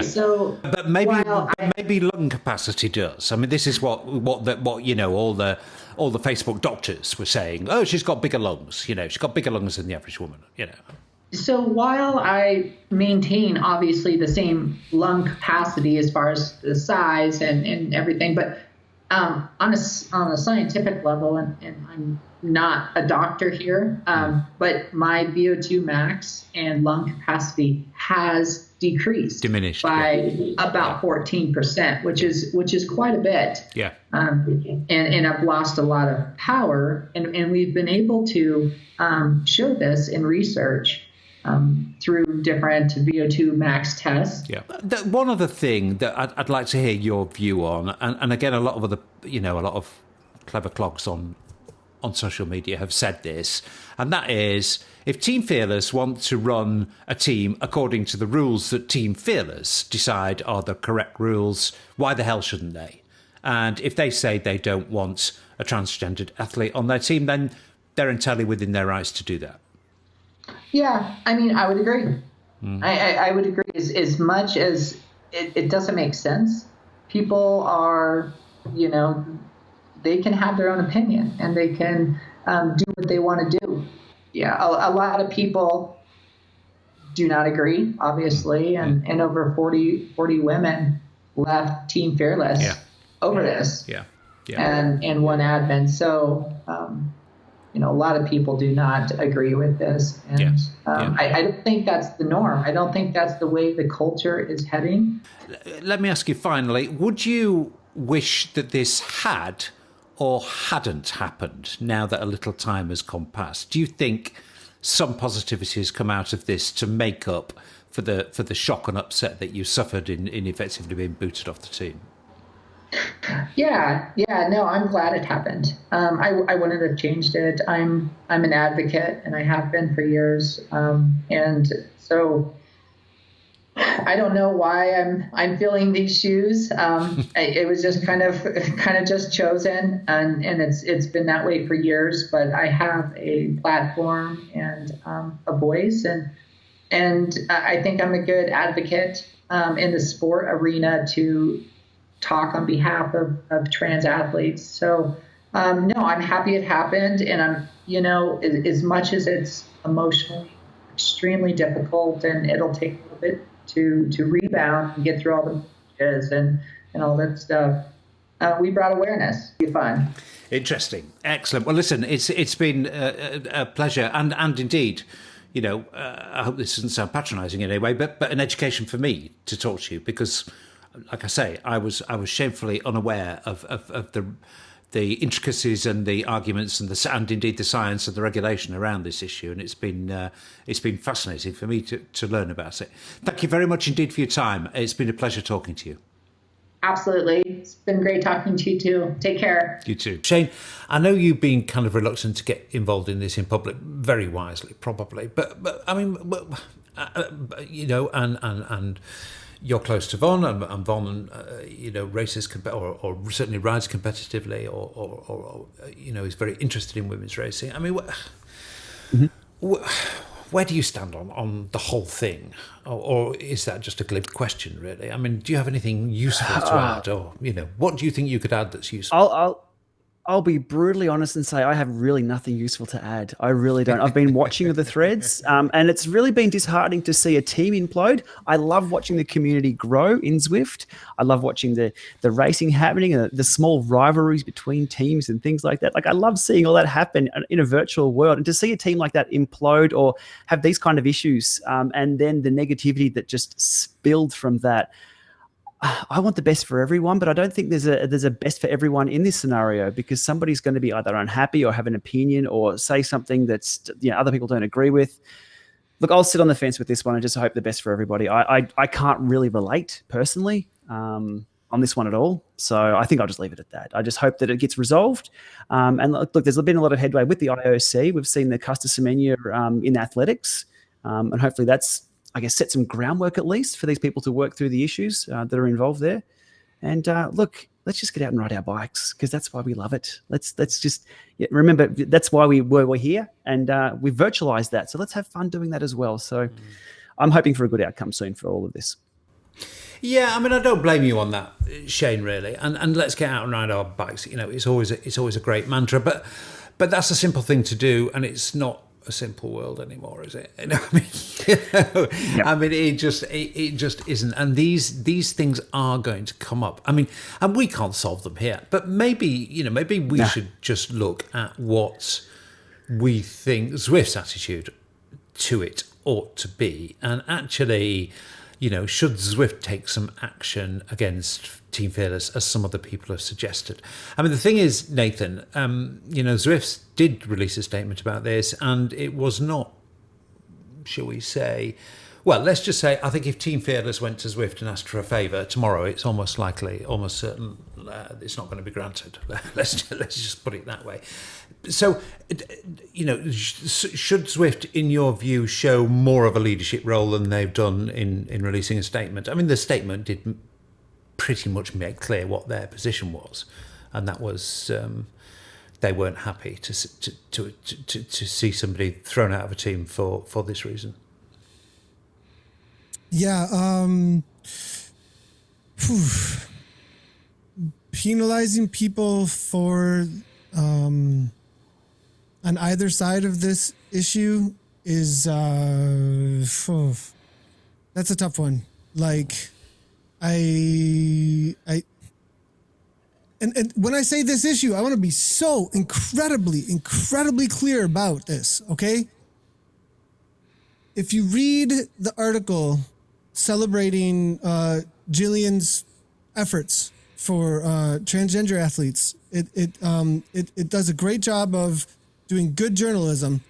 So, but maybe lung capacity does. I mean, this is what all the Facebook doctors were saying. Oh, she's got bigger lungs. She's got bigger lungs than the average woman. So while I maintain obviously the same lung capacity as far as the size and everything, but on a scientific level, and I'm not a doctor here, but my VO2 max and lung capacity has diminished by about 14%, which is quite a bit. Yeah. And I've lost a lot of power, and we've been able to show this in research through different VO2 max tests. Yeah. One other thing that I'd like to hear your view on, and again, a lot of clever clogs on social media have said this, and that is, if Team Fearless want to run a team according to the rules that Team Fearless decide are the correct rules, why the hell shouldn't they? And if they say they don't want a transgendered athlete on their team, then they're entirely within their rights to do that. Yeah, I mean, I would agree. I would agree as much as it doesn't make sense. People are, they can have their own opinion and they can do what they want to do. Yeah, a lot of people do not agree, obviously, and over 40 women left Team Fearless over this. Yeah. And one admin. So, a lot of people do not agree with this. And I don't think that's the norm. I don't think that's the way the culture is heading. Let me ask you finally, would you wish that this had or hadn't happened now that a little time has gone past? Do you think some positivity has come out of this to make up for the shock and upset that you suffered in effectively being booted off the team. Yeah, no, I'm glad it happened. I wouldn't have changed it. I'm an advocate, and I have been for years. And so I don't know why I'm filling these shoes. It was just kind of just chosen, and it's been that way for years. But I have a platform and a voice, and I think I'm a good advocate in the sport arena to talk on behalf of trans athletes. So no, I'm happy it happened, and I'm as much as it's emotionally extremely difficult, and it'll take a little bit to rebound and get through all the messages and all that stuff. We brought awareness. It'll be fun. Interesting. Excellent. Well, listen, it's been a pleasure and indeed, I hope this doesn't sound patronising in any way, but an education for me to talk to you because, like I say, I was shamefully unaware of the intricacies and the arguments and indeed the science and the regulation around this issue, and it's been fascinating for me to learn about it. Thank you very much indeed for your time. It's been a pleasure talking to you. Absolutely. It's been great talking to you too. Take care. You too. Shane, I know you've been kind of reluctant to get involved in this in public, very wisely, probably. But I mean, and you're close to Von, and Von, races or certainly rides competitively, or is very interested in women's racing. I mean, where do you stand on the whole thing, or is that just a glib question, really? I mean, do you have anything useful to add, or what do you think you could add that's useful? I'll be brutally honest and say I have really nothing useful to add. I really don't. I've been watching the threads, and it's really been disheartening to see a team implode. I love watching the community grow in Zwift. I love watching the racing happening and the small rivalries between teams and things like that. Like, I love seeing all that happen in a virtual world, and to see a team like that implode or have these kind of issues, and then the negativity that just spilled from that. I want the best for everyone, but I don't think there's a best for everyone in this scenario, because somebody's going to be either unhappy or have an opinion or say something that's other people don't agree with. Look, I'll sit on the fence with this one and just hope the best for everybody. I can't really relate personally on this one at all, so I think I'll just leave it at that. I just hope that it gets resolved. And look, there's been a lot of headway with the IOC. We've seen the Casta Semenya in athletics, and hopefully that's, I guess, set some groundwork at least for these people to work through the issues that are involved there. And look, let's just get out and ride our bikes, because that's why we love it. Let's just remember, that's why we're here, and we virtualized that. So let's have fun doing that as well. So I'm hoping for a good outcome soon for all of this. Yeah, I mean, I don't blame you on that, Shane, really. And let's get out and ride our bikes. It's always a great mantra, but that's a simple thing to do, and it's not a simple world anymore, is it? I mean, it just isn't. And these things are going to come up. I mean, and we can't solve them here. But maybe we should just look at what we think Zwift's attitude to it ought to be, and actually, should Zwift take some action against Team Fearless, as some other people have suggested? I mean, the thing is, Nathan, Zwift did release a statement about this, and it was not, shall we say, well, let's just say, I think if Team Fearless went to Zwift and asked for a favour tomorrow, it's almost certain it's not going to be granted. Let's just put it that way. So, should Zwift, in your view, show more of a leadership role than they've done in releasing a statement? I mean, the statement did pretty much make clear what their position was, and that was they weren't happy to see somebody thrown out of a team for this reason. Yeah, penalizing people for on either side of this issue is that's a tough one. Like, and when I say this issue, I want to be so incredibly clear about this, okay? If you read the article celebrating Jillian's efforts for transgender athletes, it does a great job of doing good journalism,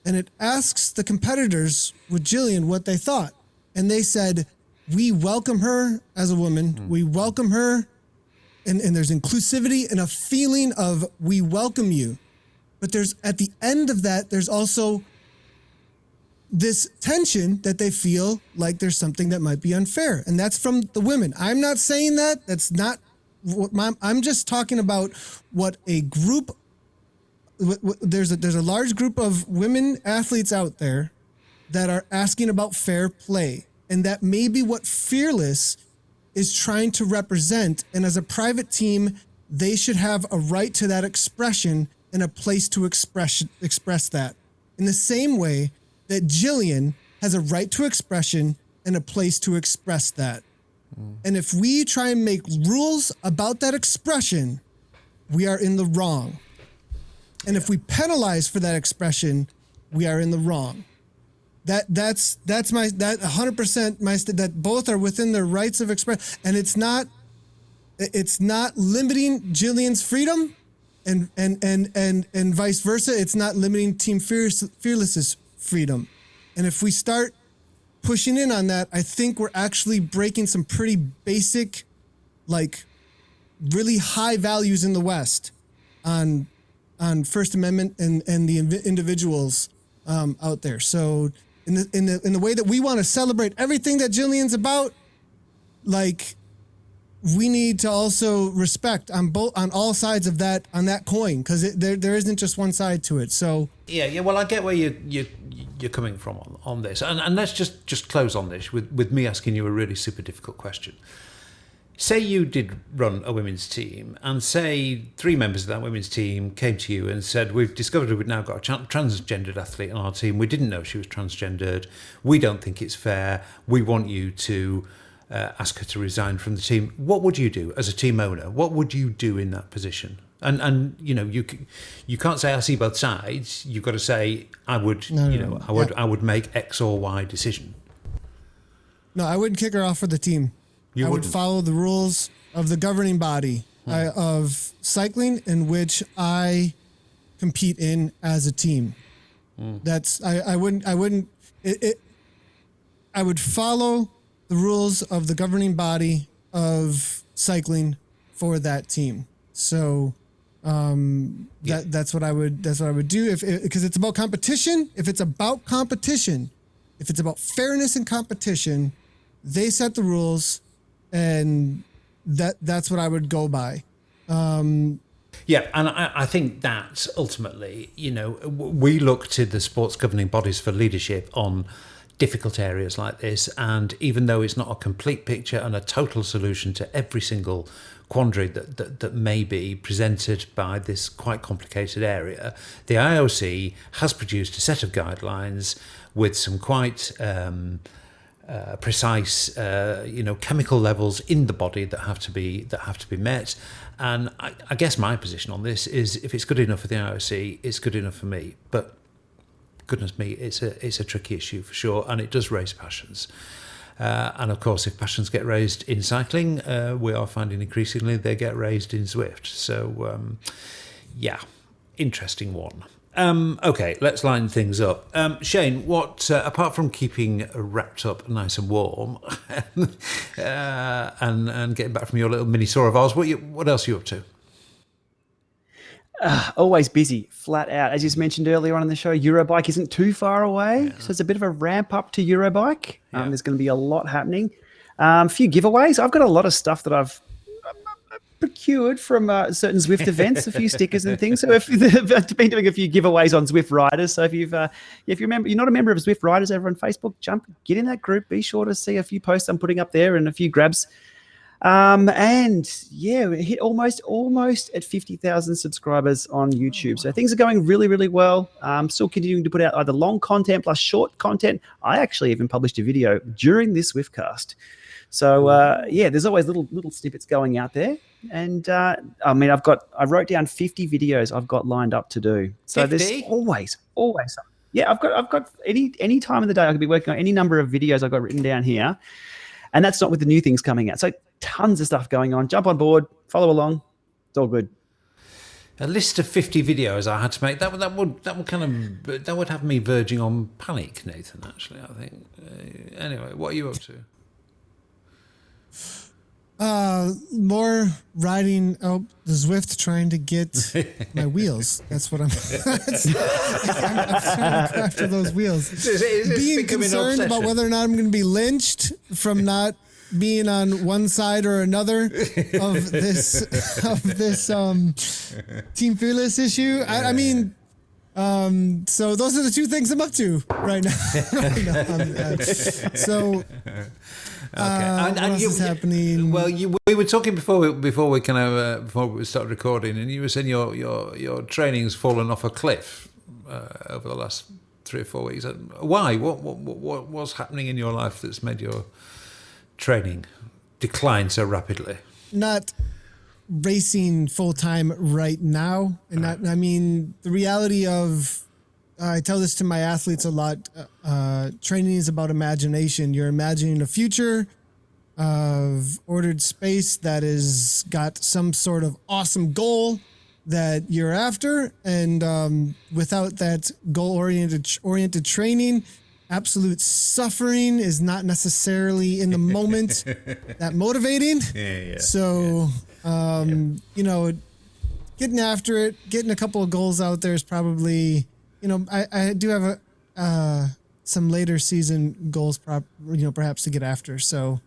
and it asks the competitors with Jillian what they thought. And they said, we welcome her as a woman. We welcome her. And there's inclusivity and a feeling of we welcome you. But there's at the end of that, there's also this tension that they feel like there's something that might be unfair. And that's from the women. I'm not saying that. That's not what I'm just talking about what a group, there's a large group of women athletes out there that are asking about fair play. And that may be what Fearless is trying to represent. And as a private team, they should have a right to that expression and a place to express that. In the same way that Jillian has a right to expression and a place to express that. And if we try and make rules about that expression, we are in the wrong. And if we penalize for that expression, we are in the wrong. That's my 100% my that both are within their rights of expression, and it's not limiting Jillian's freedom, and vice versa. It's not limiting Team Fearless's freedom. And if we start pushing in on that, I think we're actually breaking some pretty basic, like really high values in the West on First Amendment and the individuals out there. So in the way that we want to celebrate everything that Jillian's about, like we need to also respect on all sides of that, on that coin, because there isn't just one side to it. So yeah. Well, I get where you're coming from on this, and let's just close on this with me asking you a really super difficult question. Say you did run a women's team, and say 3 members of that women's team came to you and said, we've discovered we've now got a transgendered athlete on our team. We didn't know she was transgendered. We don't think it's fair. We want you to ask her to resign from the team. What would you do as a team owner? What would you do in that position? And you know, you can't say I see both sides. You've got to say I would. I would make X or Y decision. No, I wouldn't kick her off for the team. I would follow the rules of the governing body of cycling in which I compete in as a team. That's I would follow the rules of the governing body of cycling for that team. So that's what I would do because it's about competition. If it's about competition, if it's about fairness and competition, they set the rules. And that's what I would go by. Yeah, and I think that ultimately, you know, we look to the sports governing bodies for leadership on difficult areas like this. And even though it's not a complete picture and a total solution to every single quandary that may be presented by this quite complicated area, the IOC has produced a set of guidelines with some quite precise, chemical levels in the body that have to be met. And I guess my position on this is, if it's good enough for the IOC, it's good enough for me. But goodness me, it's a tricky issue for sure, and it does raise passions. And of course, if passions get raised in cycling, we are finding increasingly they get raised in Zwift. So, interesting one. Okay, let's line things up. Shane, what apart from keeping wrapped up nice and warm and getting back from your little mini tour of Oz, what else are you up to? Always busy, flat out. As you mentioned earlier on in the show, Eurobike isn't too far away, so it's a bit of a ramp up to Eurobike. There's going to be a lot happening. A few giveaways. I've got a lot of stuff that I've procured from certain Zwift events, a few stickers and things. So I've been doing a few giveaways on Zwift Riders. So if you're not a member of Zwift Riders over on Facebook, get in that group. Be sure to see a few posts I'm putting up there and a few grabs. We hit almost at 50,000 subscribers on YouTube. So things are going really, really well. Still continuing to put out either long content plus short content. I actually even published a video during this Zwiftcast. So there's always little snippets going out there. And I wrote down 50 videos I've got lined up to do. So 50? There's always. Yeah, I've got any time of the day I could be working on any number of videos I've got written down here. And that's not with the new things coming out. So tons of stuff going on. Jump on board, follow along. It's all good. a list of 50 videos I had to make. That would have me verging on panic, Nathan. Actually, I think. Anyway, what are you up to? More riding the Zwift, trying to get my wheels. That's what I'm. I'm trying to go after those wheels. Being concerned about whether or not I'm going to be lynched from not being on one side or another of this Team Fearless issue. I mean, so those are the two things I'm up to right now. So. Okay. What else is happening? Well, we were talking before we started recording, and you were saying your training's fallen off a cliff over the last 3 or 4 weeks. Why? What's happening in your life that's made your training decline so rapidly? Not racing full time right now, and I mean the reality of. I tell this to my athletes a lot. Training is about imagination. You're imagining a future of ordered space that has got some sort of awesome goal that you're after. And without that goal-oriented training, absolute suffering is not necessarily in the moment that motivating. So, you know, getting after it, getting a couple of goals out there is probably... You know, I do have some later season goals, perhaps to get after. So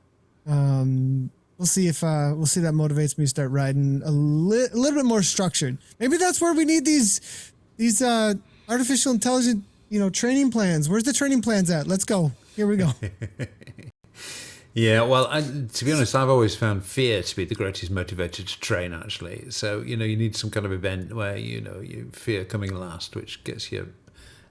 we'll see if that motivates me to start riding a little bit more structured. Maybe that's where we need these artificial intelligence, training plans. Where's the training plans at? Let's go. Here we go. Yeah, well, to be honest, I've always found fear to be the greatest motivator to train, actually. So, you need some kind of event where, you fear coming last, which gets your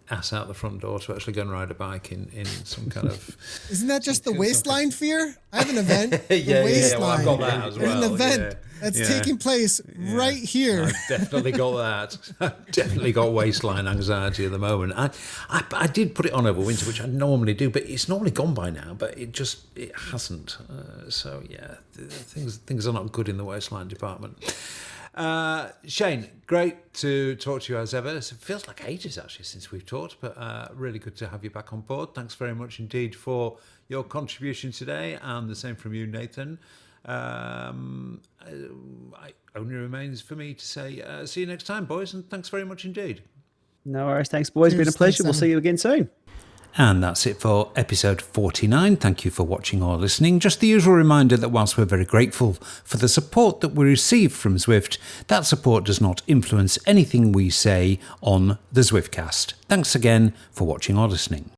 ass out the front door to actually go and ride a bike in some kind of... Isn't that just the waistline fear? I have an event. Well, I've got that as well. There's an event that's taking place right here. I've definitely got that. I've definitely got waistline anxiety at the moment. I did put it on over winter, which I normally do, but it's normally gone by now, but it hasn't. So, yeah, things are not good in the waistline department. Shane, great to talk to you as ever. It feels like ages actually since we've talked, but really good to have you back on board. Thanks very much indeed for your contribution today, and the same from you, Nathan. It only remains for me to say see you next time, boys, and thanks very much indeed. No worries. Thanks, boys. It's been a pleasure. We'll see you again soon. And that's it for episode 49. Thank you for watching or listening. Just the usual reminder that whilst we're very grateful for the support that we receive from Zwift, that support does not influence anything we say on the Zwiftcast. Thanks again for watching or listening.